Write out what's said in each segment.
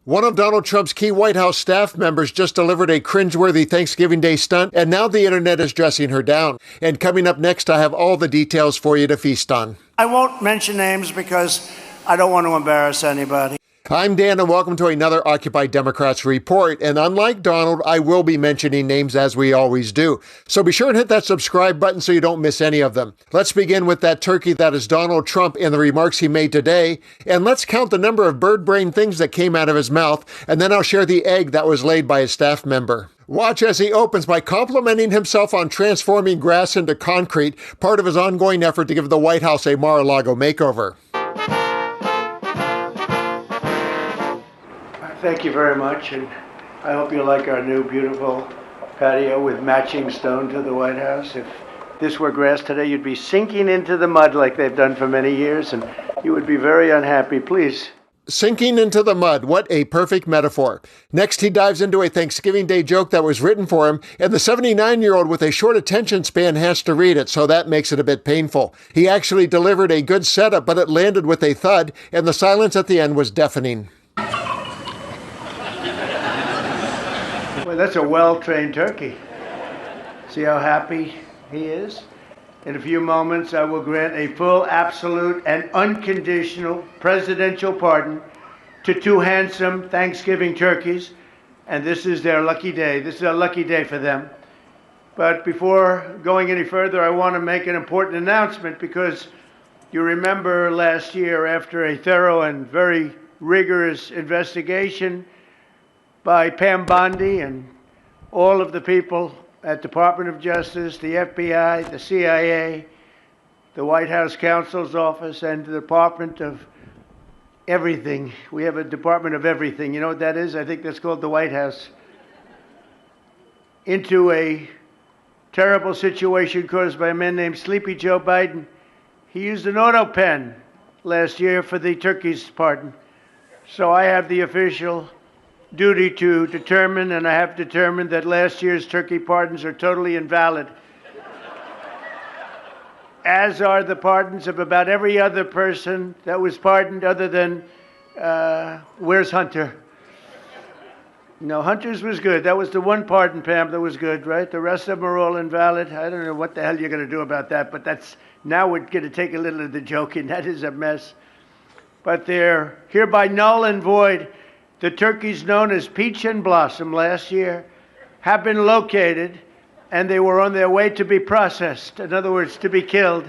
One of Donald Trump's key White House staff members just delivered a cringeworthy Thanksgiving Day stunt, and now the internet is dressing her down. And coming up next, I have all the details for you to feast on. I won't mention names because I don't want to embarrass anybody. I'm Dan, and welcome to another Occupy Democrats report. And unlike Donald, I will be mentioning names as we always do. So be sure and hit that subscribe button so you don't miss any of them. Let's begin with that turkey that is Donald Trump and the remarks he made today. And let's count the number of bird brain things that came out of his mouth. And then I'll share the egg that was laid by his staff member. Watch as he opens by complimenting himself on transforming grass into concrete, part of his ongoing effort to give the White House a Mar-a-Lago makeover. Thank you very much, and I hope you like our new beautiful patio with matching stone to the White House. If this were grass today, you'd be sinking into the mud like they've done for many years, and you would be very unhappy. Please. Sinking into the mud. What a perfect metaphor. Next, he dives into a Thanksgiving Day joke that was written for him, and the 79-year-old with a short attention span has to read it, so that makes it a bit painful. He actually delivered a good setup, but it landed with a thud, and the silence at the end was deafening. Well, that's a well-trained turkey. See how happy he is? In a few moments, I will grant a full, absolute, and unconditional presidential pardon to two handsome Thanksgiving turkeys, and this is their lucky day. This is a lucky day for them. But before going any further, I want to make an important announcement, because you remember last year, after a thorough and very rigorous investigation by Pam Bondi and all of the people at Department of Justice, the FBI, the CIA, the White House Counsel's Office, and the Department of Everything. We have a Department of Everything. You know what that is? I think that's called the White House. Into a terrible situation caused by a man named Sleepy Joe Biden. He used an auto pen last year for the turkey's pardon. So I have the official duty to determine, and I have determined, that last year's turkey pardons are totally invalid, as are the pardons of about every other person that was pardoned other than, where's Hunter? No, Hunter's was good. That was the one pardon, Pam, that was good, right? The rest of them are all invalid. I don't know what the hell you're going to do about that, but now we're going to take a little of the joking. That is a mess. But they're hereby null and void. The turkeys known as Peach and Blossom last year have been located, and they were on their way to be processed, in other words, to be killed.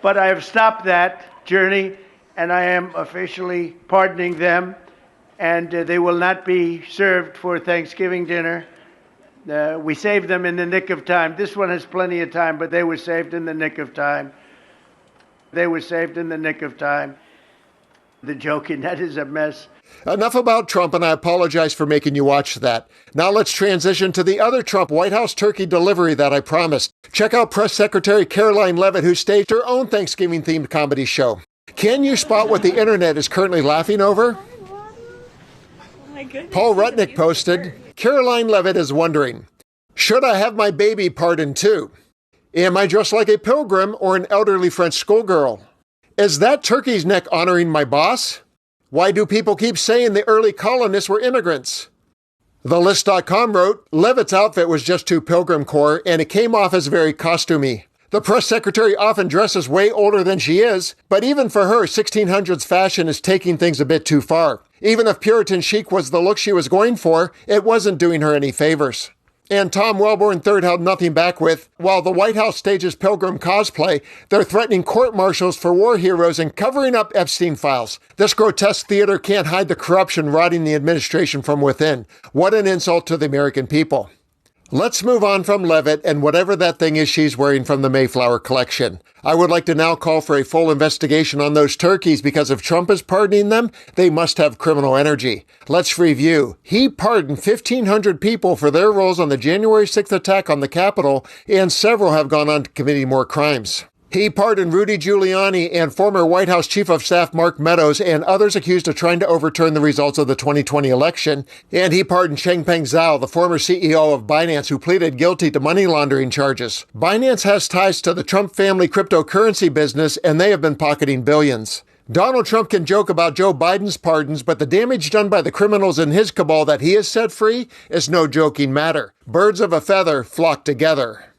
But I have stopped that journey, and I am officially pardoning them, and they will not be served for Thanksgiving dinner. We saved them in the nick of time. This one has plenty of time, but they were saved in the nick of time. They were saved in the nick of time. The joking, that is a mess. Enough about Trump, and I apologize for making you watch that. Now let's transition to the other Trump White House turkey delivery that I promised. Check out Press Secretary Karoline Leavitt, who staged her own Thanksgiving-themed comedy show. Can you spot what the internet is currently laughing over? Oh my goodness. Paul Rutnick posted, Karoline Leavitt is wondering, should I have my baby pardoned too? Am I dressed like a pilgrim or an elderly French schoolgirl? Is that turkey's neck honoring my boss? Why do people keep saying the early colonists were immigrants? TheList.com wrote, Leavitt's outfit was just too pilgrim core, and it came off as very costumey. The press secretary often dresses way older than she is, but even for her, 1600s fashion is taking things a bit too far. Even if Puritan chic was the look she was going for, it wasn't doing her any favors. And Tom Wellborn III held nothing back with, while the White House stages pilgrim cosplay, they're threatening court-martials for war heroes and covering up Epstein files. This grotesque theater can't hide the corruption rotting the administration from within. What an insult to the American people. Let's move on from Leavitt and whatever that thing is she's wearing from the Mayflower collection. I would like to now call for a full investigation on those turkeys, because if Trump is pardoning them, they must have criminal energy. Let's review. He pardoned 1,500 people for their roles on the January 6th attack on the Capitol, and several have gone on to committing more crimes. He pardoned Rudy Giuliani and former White House Chief of Staff Mark Meadows and others accused of trying to overturn the results of the 2020 election. And he pardoned Changpeng Zhao, the former CEO of Binance, who pleaded guilty to money laundering charges. Binance has ties to the Trump family cryptocurrency business, and they have been pocketing billions. Donald Trump can joke about Joe Biden's pardons, but the damage done by the criminals in his cabal that he has set free is no joking matter. Birds of a feather flock together.